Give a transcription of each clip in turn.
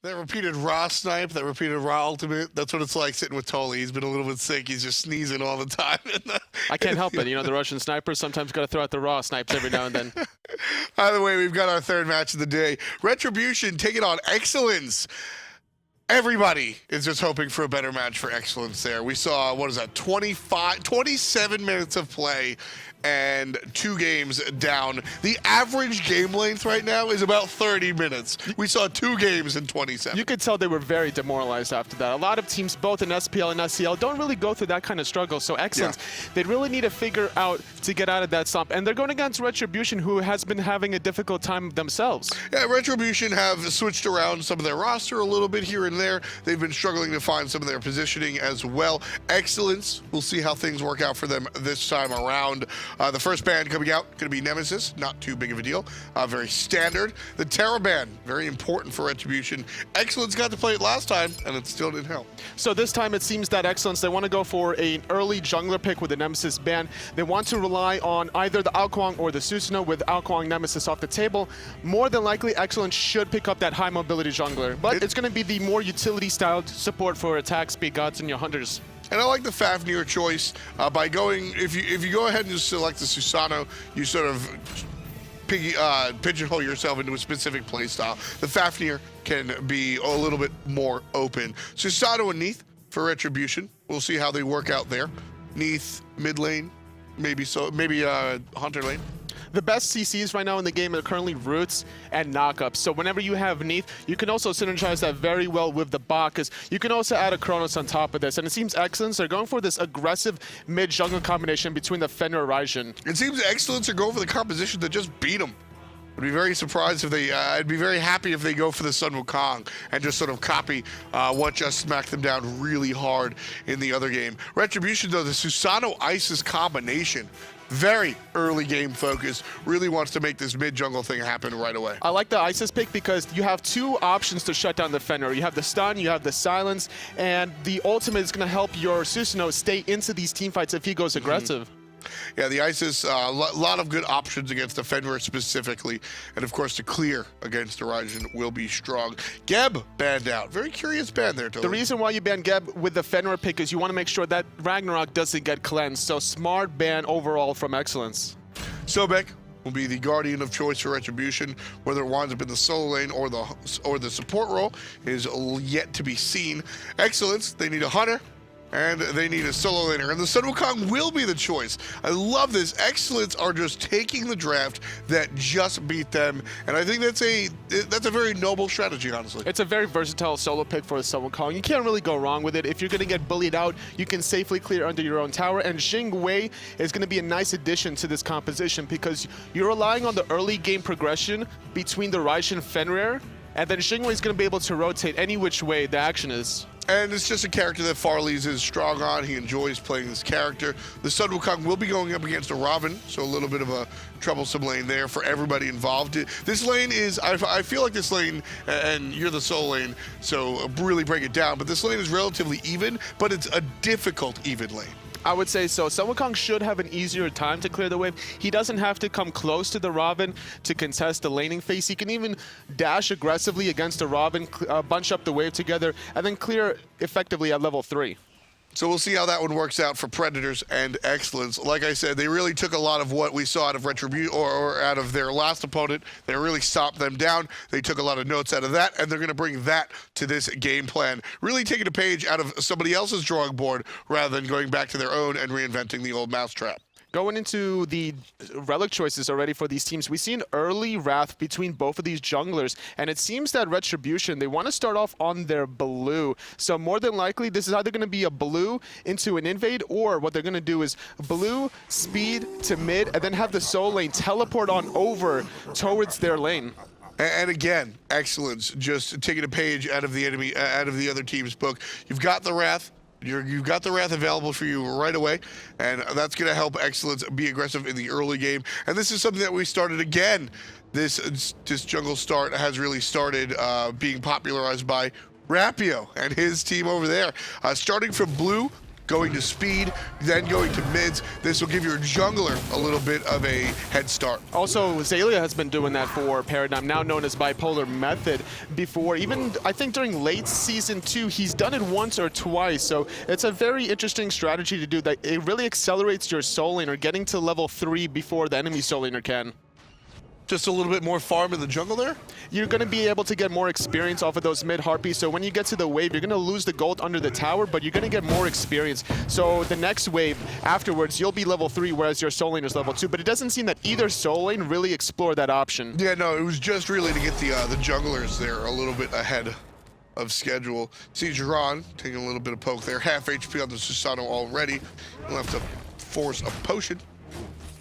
That repeated raw snipe, that repeated raw ultimate, that's what it's like sitting with Tully. He's been a little bit sick. He's just sneezing all the time. I can't help it. You know, the Russian snipers sometimes got to throw out the raw snipes every now and then. Either way, we've got our third match of the day. Retribution taking on eXcellence. Everybody is just hoping for a better match for eXcellence there. We saw, 27 minutes of play and 2 games down. The average game length right now is about 30 minutes. We saw 2 games in 27. You could tell they were very demoralized after that. A lot of teams, both in SPL and SCL, don't really go through that kind of struggle. So eXcellence, they really need to figure out to get out of that slump. And they're going against Retribution, who has been having a difficult time themselves. Yeah, Retribution have switched around some of their roster a little bit here and there. They've been struggling to find some of their positioning as well. eXcellence, we'll see how things work out for them this time around. The first band coming out, going to be Nemesis, not too big of a deal, very standard. The Terra band, very important for Retribution. eXcellence got to play it last time, and it still didn't help. So this time it seems that eXcellence, they want to go for an early jungler pick with the Nemesis band. They want to rely on either the Wukong or the Susano with Wukong Nemesis off the table. More than likely, eXcellence should pick up that high mobility jungler, but it's going to be the more utility-styled support for attack speed gods and your hunters. And I like the Fafnir choice by going, if you go ahead and just select the Susano, you sort of pigeonhole yourself into a specific play style. The Fafnir can be a little bit more open. Susano and Neith for Retribution. We'll see how they work out there. Neith mid lane, maybe Hunter lane. The best CCs right now in the game are currently Roots and Knockups. So whenever you have Neith, you can also synergize that very well with the bot, because you can also add a Chronos on top of this. And it seems eXcellence are going for this aggressive mid-jungle combination between the Fenrir and Raijin. It seems eXcellence are going for the composition that just beat them. I'd be very surprised if they, I'd be very happy if they go for the Sun Wukong and just sort of copy what just smacked them down really hard in the other game. Retribution, though, the Susano-Isis combination, very early game focus, really wants to make this mid-jungle thing happen right away. I like the Isis pick because you have 2 options to shut down the Fenrir. You have the stun, you have the silence, and the ultimate is going to help your Susano stay into these teamfights if he goes aggressive. Yeah, the Isis, a lot of good options against the Fenrir specifically. And of course, the clear against the Raijin will be strong. Geb banned out. Very curious ban there, Tony. The reason why you ban Geb with the Fenrir pick is you want to make sure that Ragnarok doesn't get cleansed. So smart ban overall from eXcellence. Sobek will be the guardian of choice for Retribution. Whether it winds up in the solo lane or the support role is yet to be seen. eXcellence, they need a hunter, and they need a solo laner, and the Sun Wukong will be the choice. I love this. eXcellence are just taking the draft that just beat them, and I think that's a very noble strategy, honestly. It's a very versatile solo pick for the Sun Wukong. You can't really go wrong with it. If you're going to get bullied out, you can safely clear under your own tower, and Jing is going to be a nice addition to this composition because you're relying on the early game progression between the Raijin and Fenrir, and then Jing is going to be able to rotate any which way the action is. And it's just a character that Farleez is strong on. He enjoys playing this character. The Sun Wukong will be going up against a Ravana, so a little bit of a troublesome lane there for everybody involved. This lane is, I feel like this lane, and you're the solo lane, so really break it down, but this lane is relatively even, but it's a difficult even lane. I would say so. Sun Wukong should have an easier time to clear the wave. He doesn't have to come close to the Ravana to contest the laning phase. He can even dash aggressively against the Ravana, bunch up the wave together, and then clear effectively at level 3. So we'll see how that one works out for Predators and eXcellence. Like I said, they really took a lot of what we saw out of Retribution or out of their last opponent. They really stopped them down. They took a lot of notes out of that, and they're going to bring that to this game plan. Really taking a page out of somebody else's drawing board rather than going back to their own and reinventing the old mousetrap. Going into the relic choices already for these teams, we see an early wrath between both of these junglers, and it seems that Retribution, they want to start off on their blue. So more than likely, this is either going to be a blue into an invade, or what they're going to do is blue, speed to mid, and then have the soul lane teleport on over towards their lane. And again, eXcellence, just taking a page out of the other team's book. You've got the Wrath. You've got the Wrath available for you right away, and that's going to help eXcellence be aggressive in the early game. And this is something that we started again. This jungle start has really started being popularized by Rapio and his team over there. Starting from blue, going to speed, then going to mids. This will give your jungler a little bit of a head start. Also, Xaylia has been doing that for Paradigm, now known as Bipolar Method. Before, even I think during late Season 2, he's done it once or twice. So it's a very interesting strategy to do that. It really accelerates your soul laner, getting to level 3 before the enemy soul laner can. Just a little bit more farm in the jungle there? You're going to be able to get more experience off of those mid-harpies, so when you get to the wave, you're going to lose the gold under the tower, but you're going to get more experience. So the next wave afterwards, you'll be level 3, whereas your soul laner's level 2, but it doesn't seem that either soul lane really explored that option. Yeah, no, it was just really to get the junglers there a little bit ahead of schedule. See Jeron taking a little bit of poke there, half HP on the Susano already. He'll have to force a potion.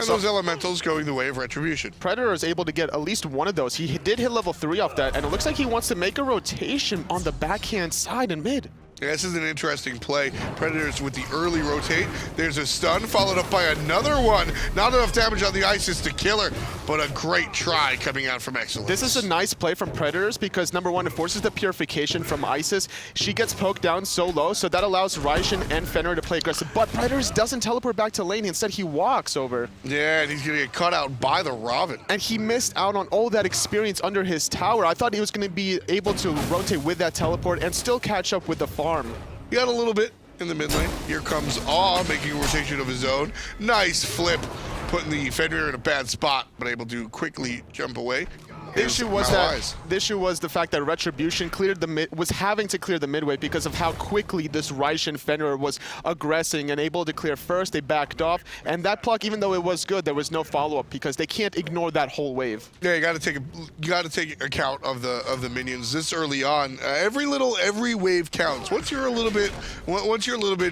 And those elementals going the way of Retribution. Predator is able to get at least one of those. He did hit level 3 off that, and it looks like he wants to make a rotation on the backhand side and mid. Yeah, this is an interesting play. Predators with the early rotate. There's a stun followed up by another one. Not enough damage on the Isis to kill her, but a great try coming out from eXcellence. This is a nice play from Predators because, number one, it forces the purification from Isis. She gets poked down so low, so that allows Raijin and Fenrir to play aggressive. But Predators doesn't teleport back to lane. Instead, he walks over. Yeah, and he's going to get cut out by the Ravana. And he missed out on all that experience under his tower. I thought he was going to be able to rotate with that teleport and still catch up with the farm. He got a little bit in the mid lane. Here comes Awe, making a rotation of his own. Nice flip, putting the Fenrir in a bad spot, but able to quickly jump away. The issue was the fact that Retribution cleared the was having to clear the mid wave because of how quickly this Raijin Fenrir was aggressing and able to clear first. They backed off, and that pluck, even though it was good, there was no follow-up because they can't ignore that whole wave. Yeah, you got to take account of the minions this early on. Every wave counts. Once you're a little bit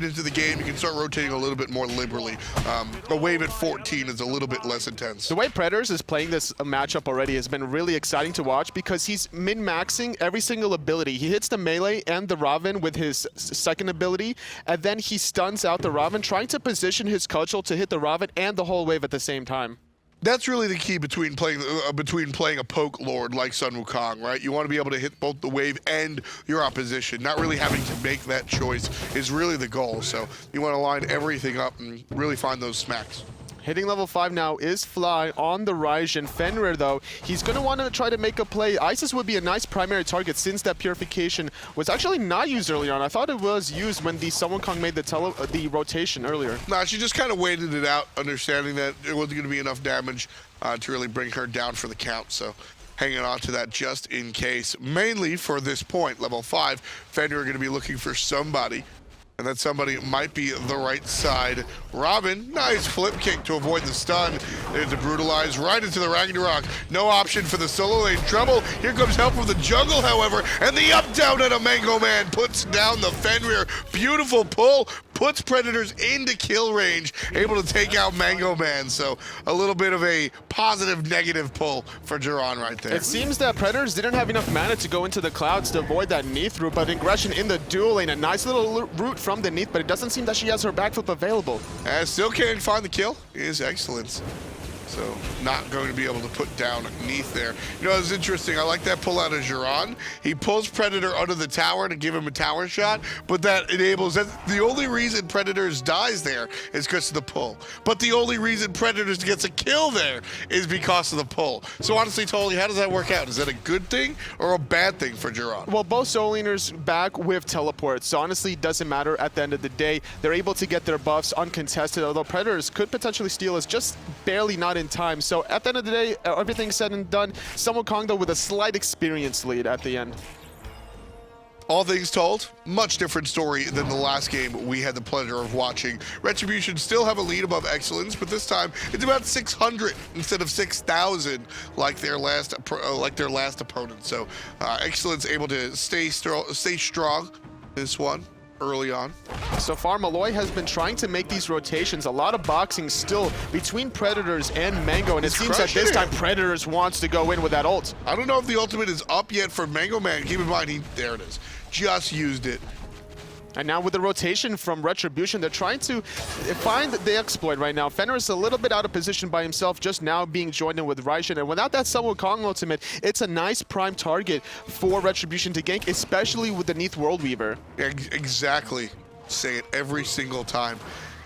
into the game, you can start rotating a little bit more liberally. A wave at 14 is a little bit less intense. The way Predators is playing this matchup already has been really exciting to watch because he's min-maxing every single ability. He hits the melee and the Raven with his second ability, and then he stuns out the Raven, trying to position his cudgel to hit the Raven and the whole wave at the same time. That's really the key between playing a poke lord like Sun Wukong, right? You want to be able to hit both the wave and your opposition. Not really having to make that choice is really the goal. So you want to line everything up and really find those smacks. Hitting level 5 now is Fly on the Raijin. Fenrir, though, he's going to want to try to make a play. Isis would be a nice primary target since that purification was actually not used earlier on. I thought it was used when the Sun Wukong made the rotation earlier. Nah, she just kind of waited it out, understanding that it wasn't going to be enough damage to really bring her down for the count. So hanging on to that just in case. Mainly for this point, level 5, Fenrir are going to be looking for somebody. And that somebody might be the right side. Robin, nice flip kick to avoid the stun. There's a brutalize right into the Ragnarok. No option for the solo lane trouble. Here comes help from the jungle, however, and the up down at a Mango Man puts down the Fenrir. Beautiful pull, puts Predators into kill range, able to take out Mango Man. So a little bit of a positive negative pull for Jeron right there. It seems that Predators didn't have enough mana to go into the clouds to avoid that Neith route, but Ingression in the duel lane, a nice little route from the Neith, but it doesn't seem that she has her backflip available. Still can't find the kill. Is eXcellence. So not going to be able to put down Neith there. You know, it's interesting. I like that pull out of Jeron. He pulls Predator under the tower to give him a tower shot, but that enables that. The only reason Predators dies there is because of the pull. But the only reason Predators gets a kill there is because of the pull. So honestly, Tolly, how does that work out? Is that a good thing or a bad thing for Jeron? Well, both soul laners back with teleports, so honestly, it doesn't matter at the end of the day. They're able to get their buffs uncontested, although Predators could potentially steal us just barely not in time. So at the end of the day, everything said and done, Sun Wukong though with a slight experience lead at the end. All things told, much different story than the last game we had the pleasure of watching. Retribution still have a lead above eXcellence, but this time it's about 600 instead of 6,000 like their last opponent. So eXcellence able to stay strong this one early on. So far, Maloaise has been trying to make these rotations. A lot of boxing still between Predators and Mango, and it seems that this time Predators wants to go in with that ult. I don't know if the ultimate is up yet for Mango Man. Keep in mind, there it is. Just used it. And now with the rotation from Retribution, they're trying to find the exploit right now. Fenrir is a little bit out of position by himself, just now being joined in with Raijin. And without that Sun Wukong ultimate, it's a nice prime target for Retribution to gank, especially with the Neith World Weaver. Yeah, exactly. say it every single time.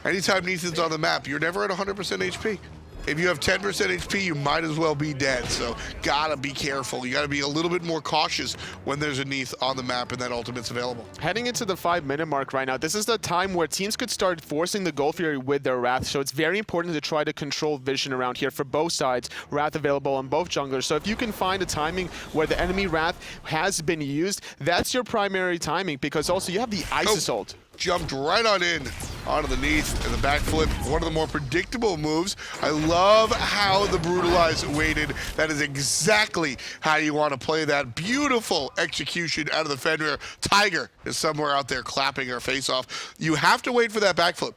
Anytime Neith is on the map, you're never at 100% HP. If you have 10% HP, you might as well be dead. So gotta be careful. You gotta be a little bit more cautious when there's a Neith on the map and that ultimate's available. Heading into the 5-minute mark right now, this is the time where teams could start forcing the Gold Fury with their Wrath. So it's very important to try to control vision around here for both sides. Wrath available on both junglers. So if you can find a timing where the enemy Wrath has been used, that's your primary timing, because also you have the Ice Assault. Jumped right on in onto the Neith and the backflip. One of the more predictable moves. I love how the Brutalize waited. That is exactly how you want to play that. Beautiful execution out of the Fenrir. Tiger is somewhere out there clapping her face off. You have to wait for that backflip.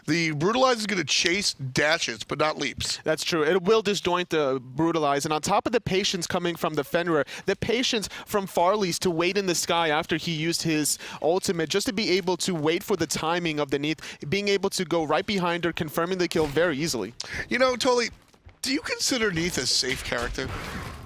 The Brutalize is going to chase dashes, but not leaps. That's true. It will disjoint the Brutalize. And on top of the patience coming from the Fenrir, the patience from Farleez to wait in the sky after he used his ultimate, just to be able to wait for the timing of the Neith, being able to go right behind her, confirming the kill very easily. You know, Tolly, do you consider Neith a safe character?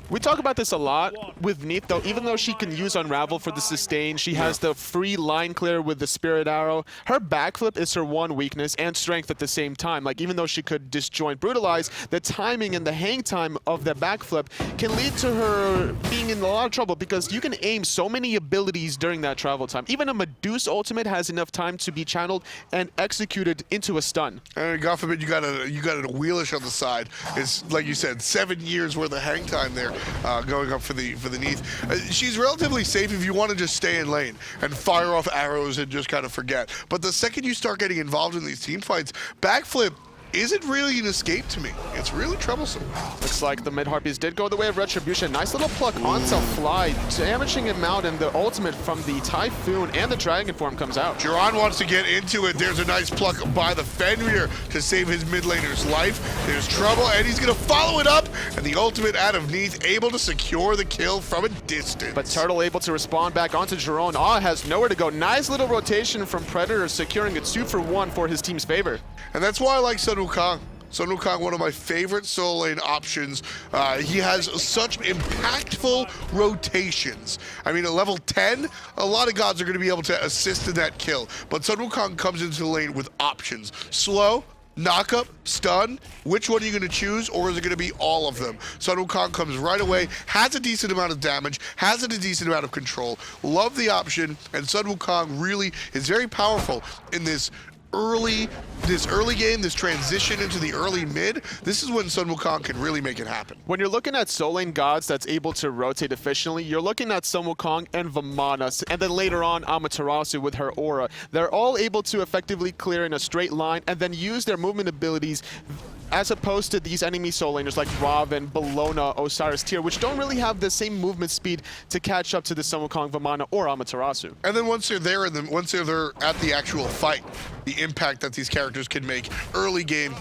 We talk about this a lot with Neith, though. Even though she can use Unravel for the sustain, she has the free line clear with the Spirit Arrow. Her backflip is her one weakness and strength at the same time. Like, even though she could disjoint Brutalize, the timing and the hang time of the backflip can lead to her being in a lot of trouble, because you can aim so many abilities during that travel time. Even a Medusa ultimate has enough time to be channeled and executed into a stun. And God forbid you got a wheelish on the side. It's, like you said, 7 years worth of hang time there. Going up for the Neith. She's relatively safe if you want to just stay in lane and fire off arrows and just kind of forget. But the second you start getting involved in these team fights, backflip isn't really an escape to me. It's really troublesome. Looks like the mid-harpies did go the way of Retribution. Nice little pluck onto Fly, damaging him out, and the ultimate from the Typhoon and the Dragon form comes out. Jeron wants to get into it. There's a nice pluck by the Fenrir to save his mid laner's life. There's trouble, and he's going to follow it up, and the ultimate out of Neith, able to secure the kill from a distance. But Turtle able to respond back onto Jeron. Has nowhere to go. Nice little rotation from Predator, securing a 2-for-1 for his team's favor. And that's why I like Wukong. Wukong, one of my favorite solo lane options. He has such impactful rotations. I mean, at level 10, a lot of gods are going to be able to assist in that kill. But Wukong comes into the lane with options. Slow, knock up, stun. Which one are you going to choose, or is it going to be all of them? Wukong comes right away, has a decent amount of damage, has a decent amount of control. Love the option, and Wukong really is very powerful in this early game, this transition into the early mid. This is when Wukong can really make it happen. When you're looking at solo lane gods that's able to rotate efficiently, you're looking at Wukong and Vamana, and then later on Amaterasu with her aura. They're all able to effectively clear in a straight line and then use their movement abilities, as opposed to these enemy solo laners like Raven, Bellona, Osiris Tyr, which don't really have the same movement speed to catch up to the Wukong, Vamana, or Amaterasu. And then once they're there, once they're at the actual fight, the impact that these characters can make early game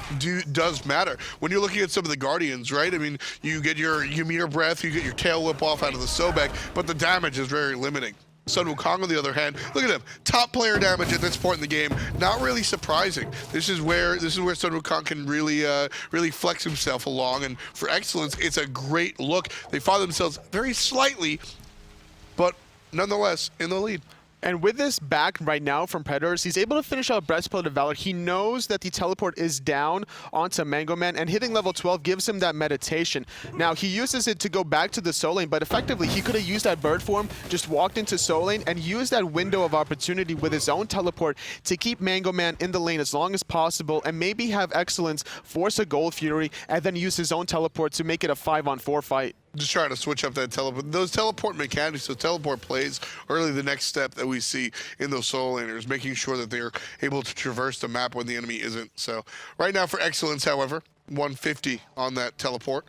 does matter. When you're looking at some of the Guardians, right? I mean, you get your Ymir Breath, you get your Tail Whip off out of the Sobek, but the damage is very limiting. Wukong, on the other hand, look at him. Top player damage at this point in the game. Not really surprising. This is where Wukong can really flex himself along. And for eXcellence, it's a great look. They find themselves very slightly, but nonetheless in the lead. And with this back right now from Predators, he's able to finish out Breastplate of Valor. He knows that the teleport is down onto Mango Man, and hitting level 12 gives him that meditation. Now, he uses it to go back to the soul lane, but effectively, he could have used that bird form, just walked into soul lane, and used that window of opportunity with his own teleport to keep Mango Man in the lane as long as possible, and maybe have eXcellence force a Gold Fury, and then use his own teleport to make it a 5-on-4 fight. Just trying to switch up that teleport. Those teleport mechanics, those teleport plays, are really the next step that we see in those solo laners, making sure that they're able to traverse the map when the enemy isn't. So right now for eXcellence, however, 150 on that teleport.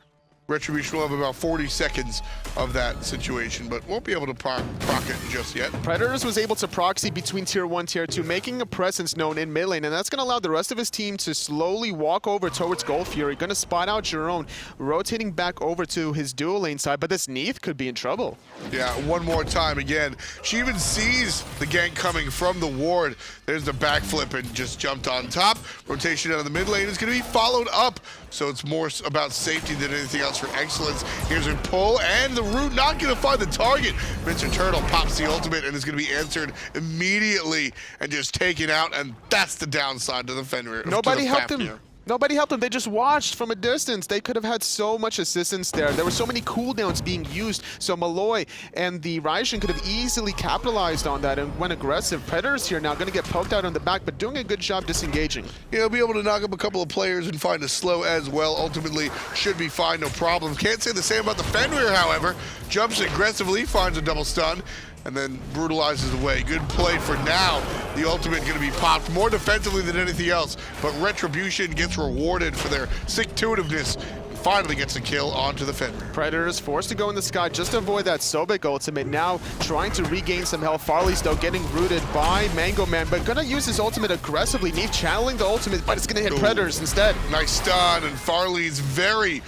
Retribution will have about 40 seconds of that situation, but won't be able to proc it just yet. Predators was able to proxy between Tier 1, Tier 2, making a presence known in mid lane, and that's going to allow the rest of his team to slowly walk over towards Gold Fury. Going to spot out Jeron, rotating back over to his dual lane side, but this Neith could be in trouble. Yeah, one more time again. She even sees the gank coming from the ward. There's the backflip and just jumped on top. Rotation out of the mid lane is going to be followed up, so it's more about safety than anything else. as for eXcellence. Here's her pull, and the root not going to find the target. Mr. Turtle pops the ultimate and is going to be answered immediately and just taken out, and that's the downside to the Fenrir. Nobody helped him. Nobody helped them. They just watched from a distance. They could have had so much assistance there. There were so many cooldowns being used. So Maloaise and the Raijin could have easily capitalized on that and went aggressive. Predators here now going to get poked out on the back, but doing a good job disengaging. Yeah, he'll be able to knock up a couple of players and find a slow as well. Ultimately, should be fine, no problem. Can't say the same about the Fenrir, however. Jumps aggressively, finds a double stun, and then brutalizes away. Good play for now. The ultimate going to be popped more defensively than anything else, but Retribution gets rewarded for their stick-to-itiveness. Finally gets a kill onto the Fenrir. Predators forced to go in the sky just to avoid that Sobek ultimate. Now trying to regain some health. Farleez though getting rooted by Mango Man, but gonna use his ultimate aggressively. Neith channeling the ultimate, but it's gonna hit Predators instead. Nice stun, and Farleez very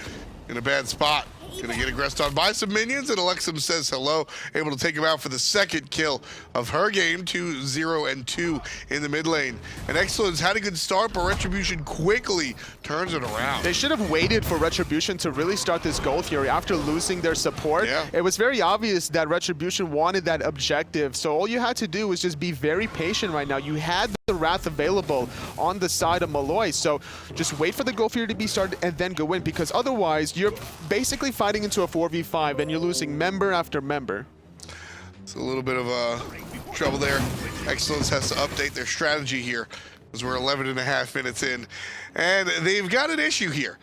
in a bad spot. Gonna get aggressed on by some minions, and Elexum says hello, able to take him out for the second kill of her game, 2-0-2 in the mid lane. And eXcellence had a good start, but Retribution quickly turns it around. They should have waited for Retribution to really start this goal here after losing their support. Yeah. It was very obvious that Retribution wanted that objective, so all you had to do was just be very patient right now. You had the Wrath available on the side of Maloaise, so just wait for the goal here to be started and then go in, because otherwise you're basically fighting into a 4v5 and you're losing member after member. It's a little bit of trouble there. eXcellence has to update their strategy here as we're 11.5 minutes in, and they've got an issue here.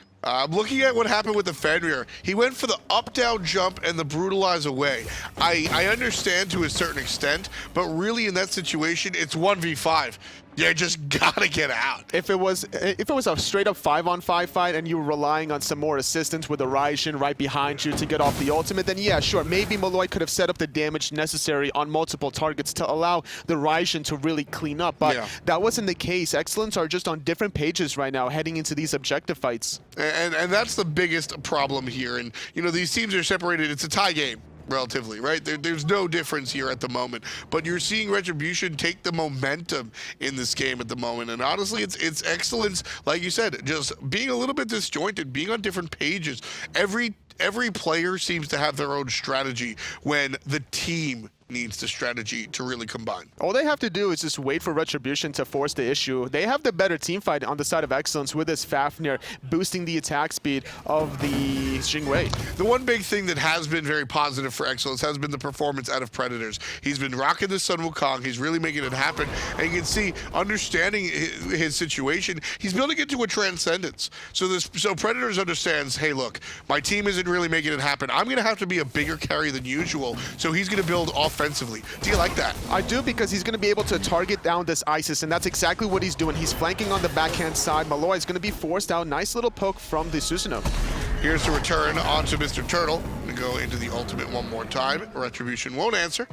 Looking at what happened with the Fenrir, he went for the up-down jump and the brutalize away. I understand to a certain extent, but really in that situation, it's 1v5. You just gotta get out. If it was a straight-up 5-on-5 fight and you were relying on some more assistance with a Raijin right behind you to get off the ultimate, then yeah, sure, maybe Maloaise could have set up the damage necessary on multiple targets to allow the Raijin to really clean up, but that wasn't the case. eXcellence are just on different pages right now heading into these objective fights. And that's the biggest problem here. And, you know, these teams are separated. It's a tie game. Relatively, right? There's no difference here at the moment, but you're seeing Retribution take the momentum in this game at the moment, and honestly, it's eXcellence, like you said, just being a little bit disjointed, being on different pages. Every player seems to have their own strategy when the team needs the strategy to really combine. All they have to do is just wait for Retribution to force the issue. They have the better team fight on the side of eXcellence with this Fafnir boosting the attack speed of the Jing. The one big thing that has been very positive for eXcellence has been the performance out of Predators. He's been rocking the Sun Wukong. He's really making it happen. And you can see, understanding his situation, he's building it to a transcendence. So Predators understands, hey, look, my team isn't really making it happen. I'm going to have to be a bigger carry than usual. So he's going to build offensively. Do you like that? I do, because he's going to be able to target down this Isis, and that's exactly what he's doing. He's flanking on the backhand side. Maloaise is going to be forced out. Nice little poke from the Susano. Here's the return onto Mr. Turtle. Going to go into the ultimate one more time. Retribution won't answer,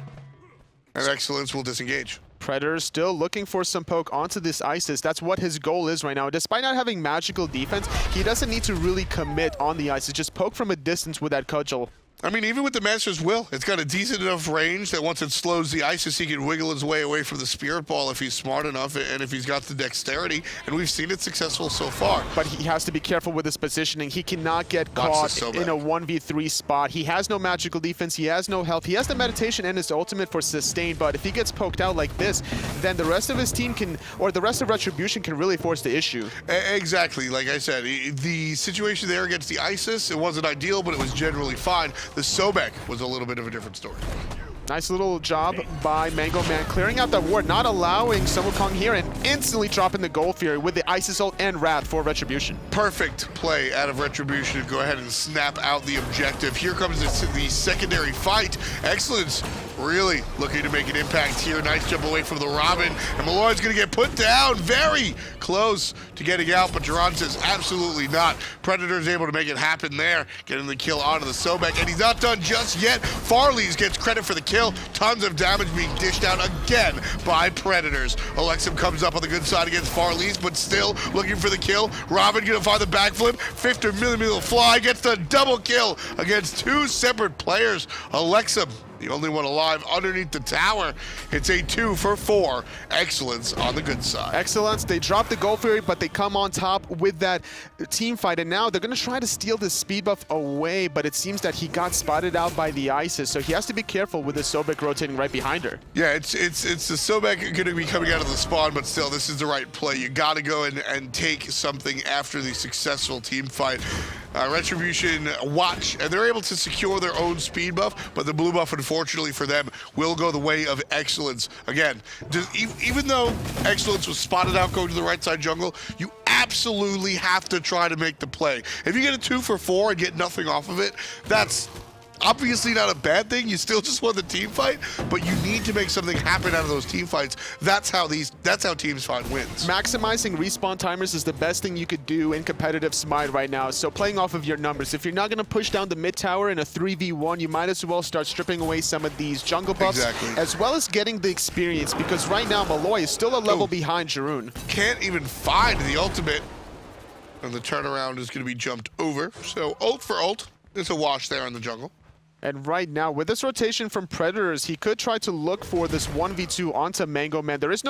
and eXcellence will disengage. Predator still looking for some poke onto this Isis. That's what his goal is right now. Despite not having magical defense, he doesn't need to really commit on the Isis. Just poke from a distance with that cudgel. I mean, even with the Master's Will, it's got a decent enough range that once it slows the Isis, he can wiggle his way away from the Spirit Ball if he's smart enough and if he's got the dexterity, and we've seen it successful so far. But he has to be careful with his positioning. He cannot get caught in a 1v3 spot. He has no magical defense, he has no health, he has the meditation and his ultimate for sustain, but if he gets poked out like this, then the rest of his team can, or the rest of Retribution can really force the issue. Exactly, like I said, the situation there against the Isis, it wasn't ideal, but it was generally fine. The Sobek was a little bit of a different story. Nice little job by Mango Man clearing out that ward, not allowing Sun Wukong here, and instantly dropping the Gold Fury with the Isis ult and Wrath for Retribution. Perfect play out of Retribution to go ahead and snap out the objective. Here comes the secondary fight. eXcellence really looking to make an impact here. Nice jump away from the Robin, and Maloaise going to get put down. Very close to getting out, but Jeron says absolutely not. Predator's able to make it happen there, getting the kill onto the Sobek, and he's not done just yet. Farleez gets credit for the kill. Tons of damage being dished out again by Predators. Elexum comes up on the good side against Farleez, but still looking for the kill. Robin gonna find the backflip. 50 millimeter fly gets the double kill against two separate players. Elexum the only one alive underneath the tower. It's a 2 for 4. eXcellence on the good side. eXcellence, they drop the Gold Fury, but they come on top with that team fight, and now they're going to try to steal the speed buff away, but it seems that he got spotted out by the Isis, so he has to be careful with the Sobek rotating right behind her. Yeah, it's the Sobek going to be coming out of the spawn, but still, this is the right play. You got to go and take something after the successful team fight. Retribution watch, and they're able to secure their own speed buff, but the blue buff, unfortunately for them, will go the way of eXcellence. Again, even though eXcellence was spotted out going to the right side jungle, you absolutely have to try to make the play. If you get a 2 for 4 and get nothing off of it, that's obviously not a bad thing. You still just won the team fight, but you need to make something happen out of those team fights. That's how teams find wins. Maximizing respawn timers is the best thing you could do in competitive Smite right now. So playing off of your numbers, if you're not going to push down the mid tower in a 3v1, you might as well start stripping away some of these jungle buffs, as well as getting the experience, because right now Maloaise is still a level behind Jeron. Can't even find the ultimate, and the turnaround is going to be jumped over. So ult for ult, it's a wash there in the jungle. And right now, with this rotation from Predators, he could try to look for this 1v2 onto Mango Man. There is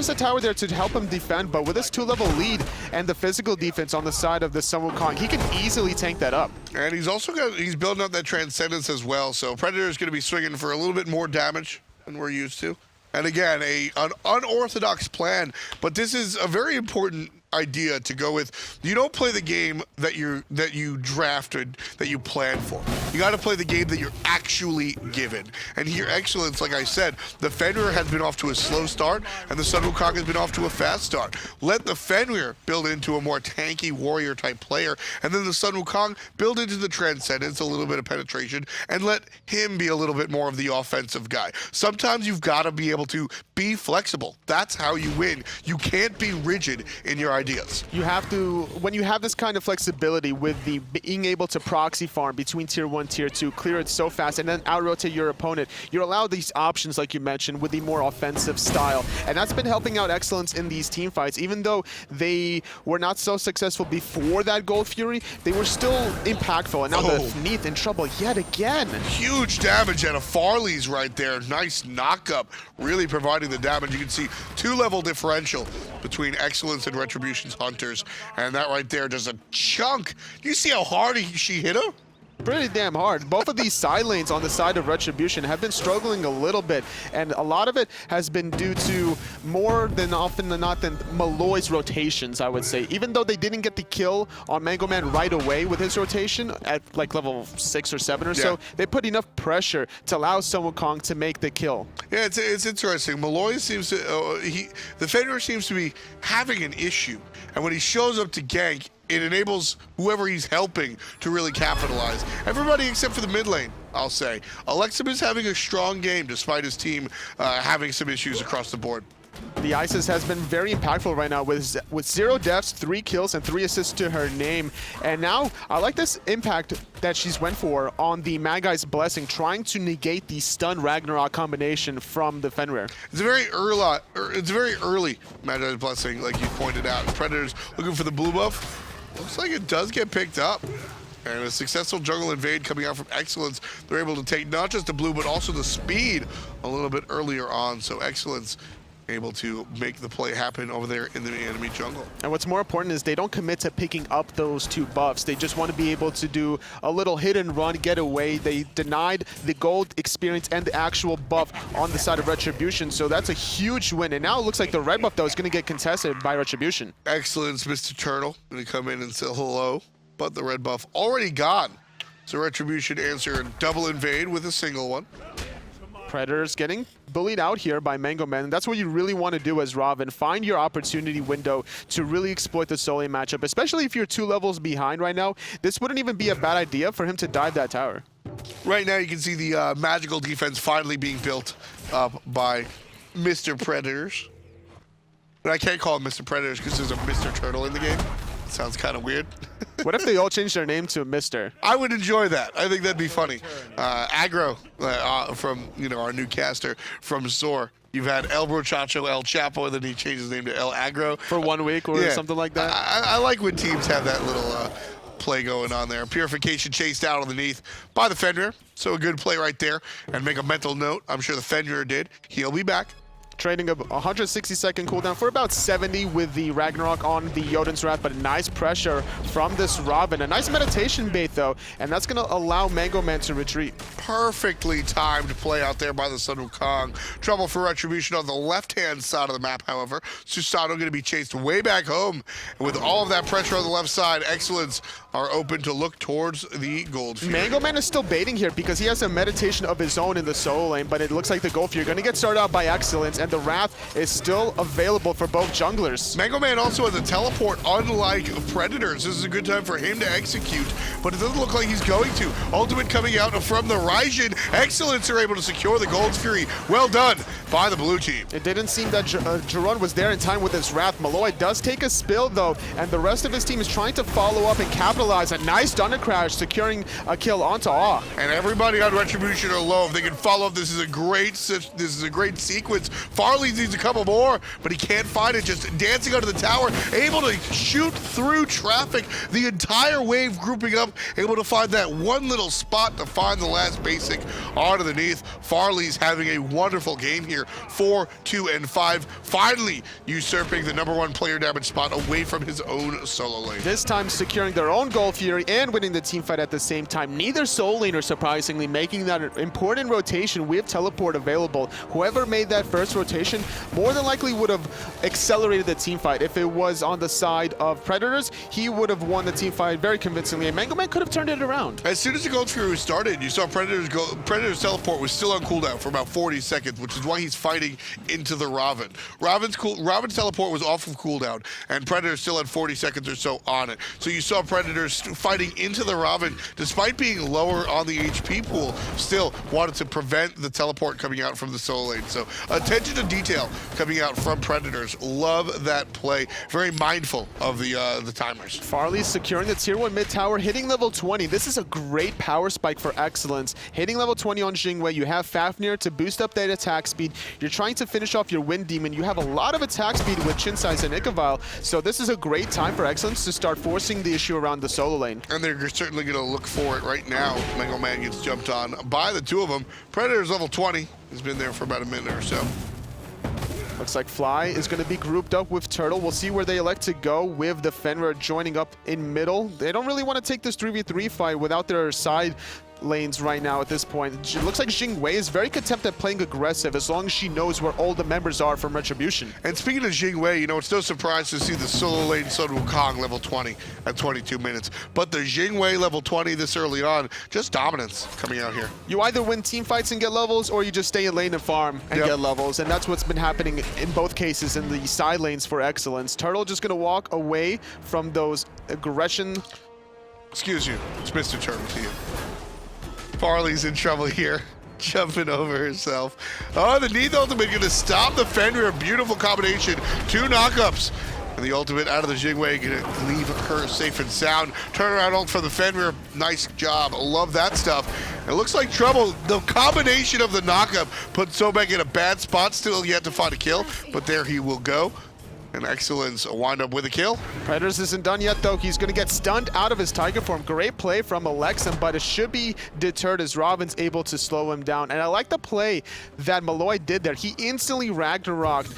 a tower there to help him defend, but with this 2-level lead and the physical defense on the side of the Wukong, he can easily tank that up. And he's building up that Transcendence as well, so Predator is going to be swinging for a little bit more damage than we're used to. And again, an unorthodox plan, but this is a very important idea to go with. You don't play the game that you drafted, that you planned for. You got to play the game that you're actually given. And here, eXcellence, like I said, the Fenrir has been off to a slow start, and the Wukong has been off to a fast start. Let the Fenrir build into a more tanky warrior type player, and then the Wukong build into the Transcendence, a little bit of penetration, and let him be a little bit more of the offensive guy. Sometimes you've got to be able to be flexible. That's how you win. You can't be rigid in your ideas. You have to, when you have this kind of flexibility with the being able to proxy farm between tier 1, tier 2, clear it so fast, and then out-rotate your opponent, you're allowed these options, like you mentioned, with the more offensive style. And that's been helping out eXcellence in these team fights. Even though they were not so successful before that Gold Fury, they were still impactful. And now the Neith in trouble yet again. Huge damage and a Farleez right there. Nice knock-up, really providing the damage. You can see 2-level differential between eXcellence and Retribution's Hunters, and that right there does a chunk. Do you see how hard she hit him? Pretty damn hard. Both of these side lanes on the side of Retribution have been struggling a little bit, and a lot of it has been due to more than often than not than Maloaise rotations, I would say. Even though they didn't get the kill on Mango Man right away with his rotation at like level 6 or 7 or so, they put enough pressure to allow Wukong to make the kill. Yeah, it's interesting. Maloaise seems to, the Fenrir seems to be having an issue, and when he shows up to gank, it enables whoever he's helping to really capitalize. Everybody except for the mid lane, I'll say. Elexum is having a strong game despite his team having some issues across the board. The Isis has been very impactful right now with 0 deaths, 3 kills, and 3 assists to her name. And now, I like this impact that she's went for on the Magai's Blessing, trying to negate the stun Ragnarok combination from the Fenrir. It's a very early Magai's Blessing, like you pointed out. Predators looking for the blue buff. Looks like it does get picked up. And a successful jungle invade coming out from eXcellence. They're able to take not just the blue, but also the speed a little bit earlier on. So eXcellence able to make the play happen over there in the enemy jungle. And what's more important is they don't commit to picking up those 2 buffs. They just want to be able to do a little hit and run, get away. They denied the gold experience and the actual buff on the side of Retribution, so that's a huge win. And now it looks like the red buff, though, is going to get contested by Retribution. eXcellence, Mr. Turtle, going to come in and say hello, but the red buff already gone. So Retribution answer a double invade with a single one. Predators getting bullied out here by Mango Man. That's what you really want to do as Raven. Find your opportunity window to really exploit the solo matchup, especially if you're 2 levels behind right now. This wouldn't even be a bad idea for him to dive that tower. Right now you can see the magical defense finally being built up by Mr. Predators. But I can't call him Mr. Predators because there's a Mr. Turtle in the game. Sounds kind of weird. What if they all change their name to Mr.? I would enjoy that. I think that'd be funny. Aggro from our new caster from Zor. You've had El Brochacho, El Chapo, and then he changed his name to El Aggro. For 1 week or something like that? I like when teams have that little play going on there. Purification chased out on the Neith by the Fenrir. So a good play right there. And make a mental note, I'm sure the Fenrir did. He'll be back. Trading a 160-second cooldown for about 70 with the Ragnarok on the Jotun's Wrath, but nice pressure from this Ravana. A nice meditation bait, though, and that's going to allow Mango Man to retreat. Perfectly timed play out there by the Sun Wukong. Trouble for Retribution on the left-hand side of the map, however. Susano going to be chased way back home. And with all of that pressure on the left side, eXcellence are open to look towards the Gold Fury. Mango Man is still baiting here because he has a meditation of his own in the solo lane, but it looks like the Gold Fury going to get started out by eXcellence, and the Wrath is still available for both junglers. Mango Man also has a teleport, unlike Predators. This is a good time for him to execute, but it doesn't look like he's going to. Ultimate coming out from the Raijin. eXcellence are able to secure the Gold Fury. Well done by the blue team. It didn't seem that Jeron was there in time with his Wrath. Maloaise does take a spill, though, and the rest of his team is trying to follow up and capitalize. A nice Thunder Crash, securing a kill onto Awe. And everybody on Retribution are low. If they can follow up, this is a great sequence. Farleez needs a couple more, but he can't find it. Just dancing under the tower, able to shoot through traffic. The entire wave grouping up, able to find that one little spot to find the last basic onto the Neith. Farleez having a wonderful game here. 4, 2, and 5. Finally usurping the #1 player damage spot away from his own solo lane. This time securing their own Gold Fury and winning the team fight at the same time. Neither solo laner, surprisingly, making that important rotation with teleport available. Whoever made that first rotation more than likely would have accelerated the team fight. If it was on the side of Predators, he would have won the team fight very convincingly, and Mango Man could have turned it around. As soon as the Gold Fury started, you saw Predator's teleport was still on cooldown for about 40 seconds, which is why he's fighting into the Raven. Raven's teleport was off of cooldown, and Predator still had 40 seconds or so on it. So you saw Predators fighting into the Raven, despite being lower on the HP pool, still wanted to prevent the teleport coming out from the solo lane. So attention to detail coming out from Predators. Love that play. Very mindful of the timers. Farleez securing the tier 1 mid tower, hitting level 20. This is a great power spike for eXcellence. Hitting level 20 on Jingwei, you have Fafnir to boost up that attack speed. You're trying to finish off your Wind Demon. You have a lot of attack speed with Chinsai's and Ikavile, so this is a great time for eXcellence to start forcing the issue around the solo lane. And they're certainly going to look for it right now. Mango Man gets jumped on by the two of them. Predator's level 20. He's been there for about a minute or so. Looks like Fly is going to be grouped up with Turtle. We'll see where they elect to go with the Fenrir joining up in middle. They don't really want to take this 3v3 fight without their side lanes right now at this point. It looks like Jingwei is very content at playing aggressive as long as she knows where all the members are from Retribution. And speaking of Jingwei, you know, it's no surprise to see the solo lane Sun Wukong level 20 at 22 minutes. But the Jingwei level 20 this early on, just dominance coming out here. You either win team fights and get levels, or you just stay in lane and farm and get levels. And that's what's been happening in both cases in the side lanes for eXcellence. Turtle just going to walk away from those aggression. Excuse you, it's Mr. Turtle to you. Farleez in trouble here, jumping over herself. Oh, the Neith ultimate gonna stop the Fenrir. Beautiful combination, 2 knockups. And the ultimate out of the Jingwei, gonna leave her safe and sound. Turnaround ult for the Fenrir, nice job. Love that stuff. It looks like trouble. The combination of the knockup put Sobek in a bad spot, still yet to find a kill, but there he will go. And eXcellence wind up with a kill. Predators isn't done yet, though. He's going to get stunned out of his Tiger form. Great play from Elexum, but it should be deterred as Robin's able to slow him down. And I like the play that Maloaise did there. He instantly Ragnaroked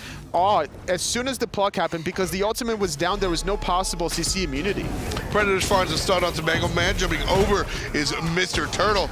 as soon as the pluck happened, because the ultimate was down. There was no possible CC immunity. Predators finds a stun onto Mango Man. Jumping over is Mr. Turtle.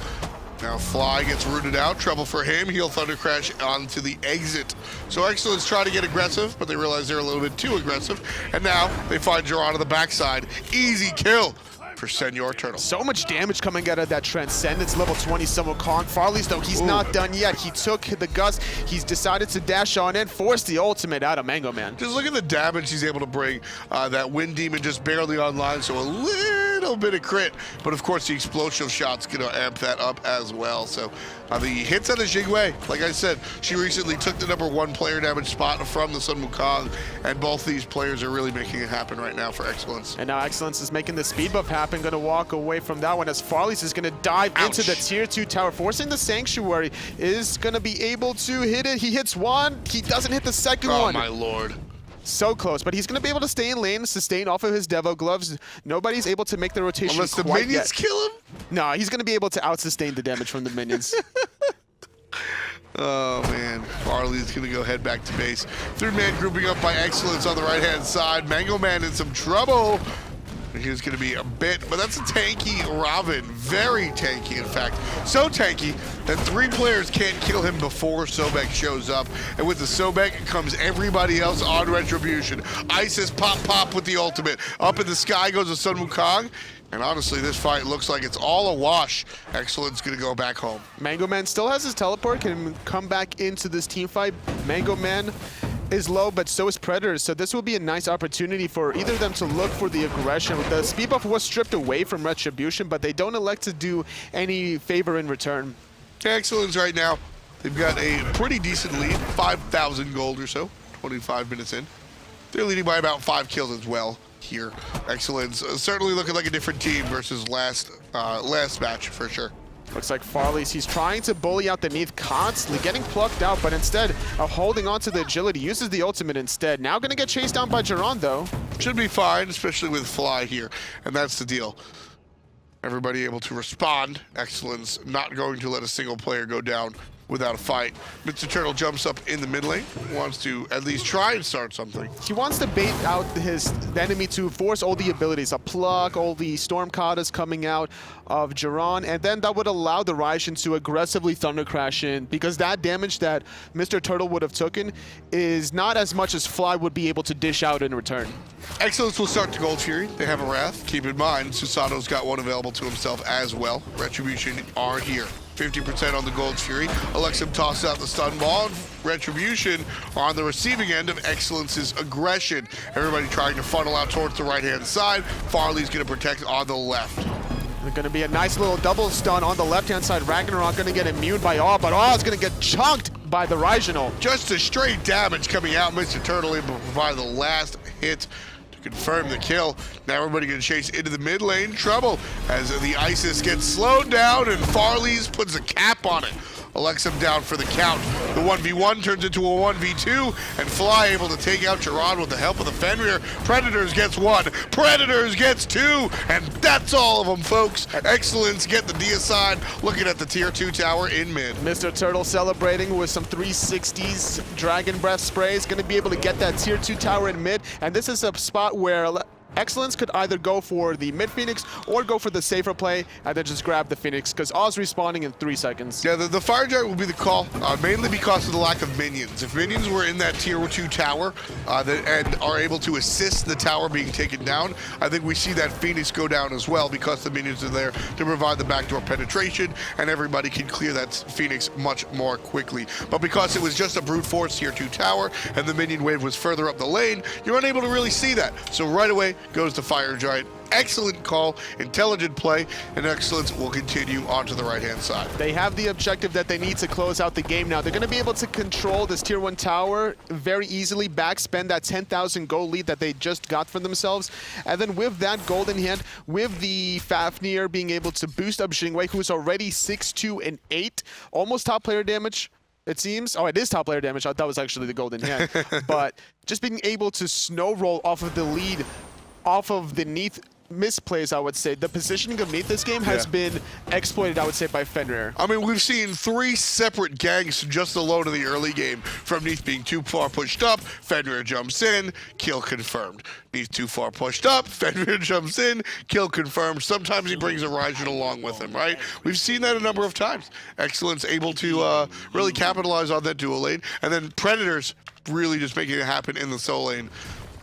Now Fly gets rooted out. Trouble for him. He'll Thunder Crash onto the exit. So eXcellence try to get aggressive, but they realize they're a little bit too aggressive. And now they find Jeron on the backside. Easy kill for Senor Turtle. So much damage coming out of that Transcendence level 20 Sun Wukong. Farleez, though, he's not done yet. He took the gust. He's decided to dash on in, force the ultimate out of Mango Man. Just look at the damage he's able to bring. That Wind Demon just barely online, so a little bit of crit. But of course, the explosive shot's gonna amp that up as well. So the hits on the Jingwei, like I said, she recently took the #1 player damage spot from the Sun Wukong, and both these players are really making it happen right now for eXcellence. And now eXcellence is making the speed buff happen. Gonna walk away from that one as Farleez is gonna dive into the tier 2 tower, forcing the Sanctuary. Is gonna be able to hit it. He hits one. He doesn't hit the second one. Oh my lord. So close, but he's going to be able to stay in lane, sustain off of his Devo gloves. Nobody's able to make the rotation Unless the quite minions yet. kill him? No, he's going to be able to out-sustain the damage from the minions. Oh, man. Farleez going to go head back to base. 3-man grouping up by eXcellence on the right-hand side. Mango Man in some trouble. He's going to be a bit, but that's a tanky Ravana. Very tanky, in fact. So tanky that 3 players can't kill him before Sobek shows up. And with the Sobek comes everybody else on Retribution. Isis pop with the ultimate. Up in the sky goes the Sun Wukong. And honestly, this fight looks like it's all a wash. eXcellence going to go back home. Mango Man still has his teleport, can come back into this team fight. Mango Man is low, but so is Predator, so this will be a nice opportunity for either of them to look for the aggression. The speed buff was stripped away from Retribution, but they don't elect to do any favor in return. eXcellence right now, they've got a pretty decent lead, 5,000 gold or so, 25 minutes in. They're leading by about 5 kills as well here. eXcellence certainly looking like a different team versus last match for sure. Looks like Farleez, he's trying to bully out the Neith constantly, getting plucked out, but instead of holding on to the agility, uses the ultimate instead. Now gonna get chased down by Jeron though. Should be fine, especially with Fly here, and that's the deal. Everybody able to respond. eXcellence not going to let a single player go down without a fight. Mr. Turtle jumps up in the mid lane, wants to at least try and start something. He wants to bait out the enemy to force all the abilities, a pluck, all the storm katas coming out of Jeron, and then that would allow the Raijin to aggressively Thunder Crash in, because that damage that Mr. Turtle would have taken is not as much as Fly would be able to dish out in return. eXcellence will start to Gold Fury. They have a Wrath. Keep in mind, Susano's got one available to himself as well. Retribution are here. 50% on the Gold Fury. Elexum tosses out the stun ball. Retribution are on the receiving end of eXcellence's aggression. Everybody trying to funnel out towards the right-hand side. Farleez going to protect on the left. Going to be a nice little double stun on the left-hand side. Ragnarok going to get immune by Awe, but Awe is going to get chunked by the Raijin. Just a straight damage coming out. Mr. Turtle able to provide the last hit to confirm the kill. Now everybody going to chase into the mid lane. Trouble as the Isis gets slowed down and Farleez puts a cap on it. Elexum down for the count. The 1v1 turns into a 1v2, and Fly able to take out Jeron with the help of the Fenrir. Predators gets 1, Predators gets 2, and that's all of them, folks. eXcellence get the deicide, looking at the tier 2 tower in mid. Mr. Turtle celebrating with some 360s Dragon Breath sprays, going to be able to get that tier 2 tower in mid, and this is a spot where eXcellence could either go for the mid Phoenix or go for the safer play and then just grab the Phoenix, because Oz respawning in 3 seconds. Yeah, the Fire Giant will be the call, mainly because of the lack of minions. If minions were in that tier 2 tower and are able to assist the tower being taken down, I think we see that Phoenix go down as well, because the minions are there to provide the backdoor penetration and everybody can clear that Phoenix much more quickly. But because it was just a brute force tier 2 tower and the minion wave was further up the lane, you're unable to really see that. So right away goes the Fire Giant. Excellent call, intelligent play, and eXcellence will continue onto the right-hand side. They have the objective that they need to close out the game now. They're going to be able to control this tier 1 tower very easily, backspend that 10,000 gold lead that they just got for themselves, and then with that gold in hand, with the Fafnir being able to boost up Jingwei, who's already 6-2 and 8, almost top player damage, it seems. Oh, it is top player damage. I thought it was actually the gold in hand. But just being able to snow roll off of the lead, off of the Neith misplays, I would say. The positioning of Neith this game has been exploited, I would say, by Fenrir. I mean, we've seen 3 separate ganks just alone in the early game, from Neith being too far pushed up, Fenrir jumps in, kill confirmed. Neith too far pushed up, Fenrir jumps in, kill confirmed. Sometimes he brings a Raijin along with him, right? We've seen that a number of times. eXcellence able to really capitalize on that dual lane, and then Predators really just making it happen in the solo lane.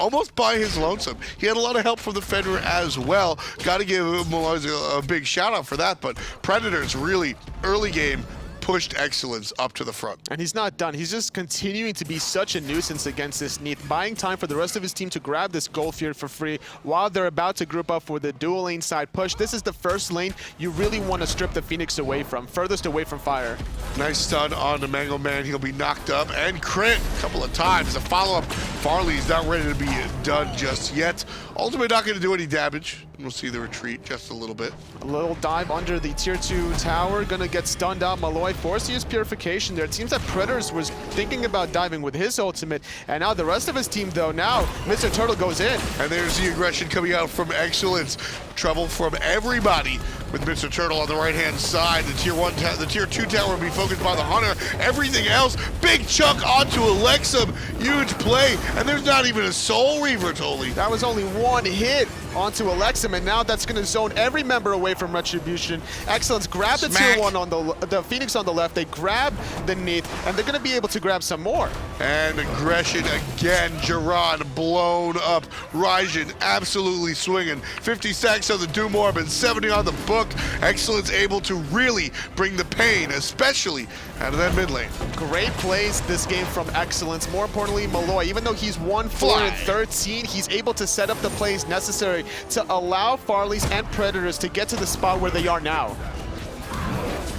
Almost by his lonesome. He had a lot of help from the Fenrir as well. Got to give Maloaise a big shout out for that, but Predators really, early game, pushed eXcellence up to the front. And he's not done. He's just continuing to be such a nuisance against this Neith, buying time for the rest of his team to grab this Gold Fury for free while they're about to group up for the dual lane side push. This is the first lane you really want to strip the Phoenix away from, furthest away from fire. Nice stun on the Mango Man. He'll be knocked up and crit a couple of times. A follow-up Farleez not ready to be done just yet. Ultimate not going to do any damage. We'll see the retreat just a little bit. A little dive under the tier 2 tower, gonna get stunned out. Maloaise forced to use purification there. It seems that Predators was thinking about diving with his ultimate, and now the rest of his team though, now Mr. Turtle goes in. And there's the aggression coming out from eXcellence. Trouble from everybody with Mr. Turtle on the right-hand side. The tier 2 tower will be focused by the Hunter. Everything else, big chunk onto Elexum. Huge play, and there's not even a Soul Reaver, Totally. That was only one hit onto Elexum, and now that's going to zone every member away from Retribution. eXcellence grab the tier 1 on the Phoenix on the left. They grab the Neith, and they're going to be able to grab some more. And aggression again. Jeron blown up. Raijin absolutely swinging. 50 stacks on the Doom Orb and 70 on the book. eXcellence able to really bring the pain, especially out of that mid lane. Great plays this game from eXcellence. More importantly, Maloaise, even though he's 1-4-13, he's able to set up the plays necessary to allow Farleez and Predators to get to the spot where they are now.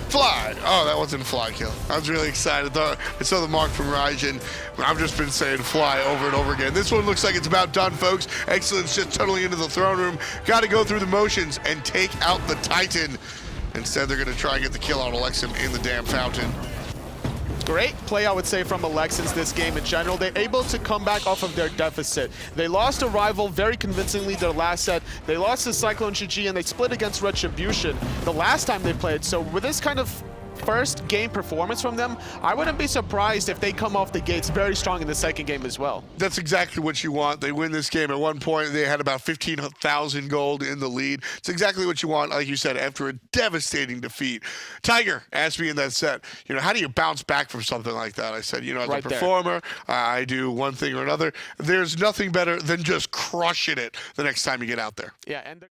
Fly! Oh, that wasn't a fly kill. I was really excited. I saw the mark from Raijin. I've just been saying fly over and over again. This one looks like it's about done, folks. eXcellence just tunneling into the throne room. Got to go through the motions and take out the Titan. Instead, they're going to try and get the kill on Elexum in the damn fountain. Great play, I would say, from Elexum this game in general. They're able to come back off of their deficit. They lost a rival very convincingly their last set. They lost to Cyclone GG, and they split against Retribution the last time they played. So with this kind of first game performance from them, I wouldn't be surprised if they come off the gates very strong in the second game as well. That's exactly what you want. They win this game. At one point, they had about 15,000 gold in the lead. It's exactly what you want, like you said, after a devastating defeat. Tiger asked me in that set, how do you bounce back from something like that? I said, as a performer, I do one thing or another. There's nothing better than just crushing it the next time you get out there. Yeah, and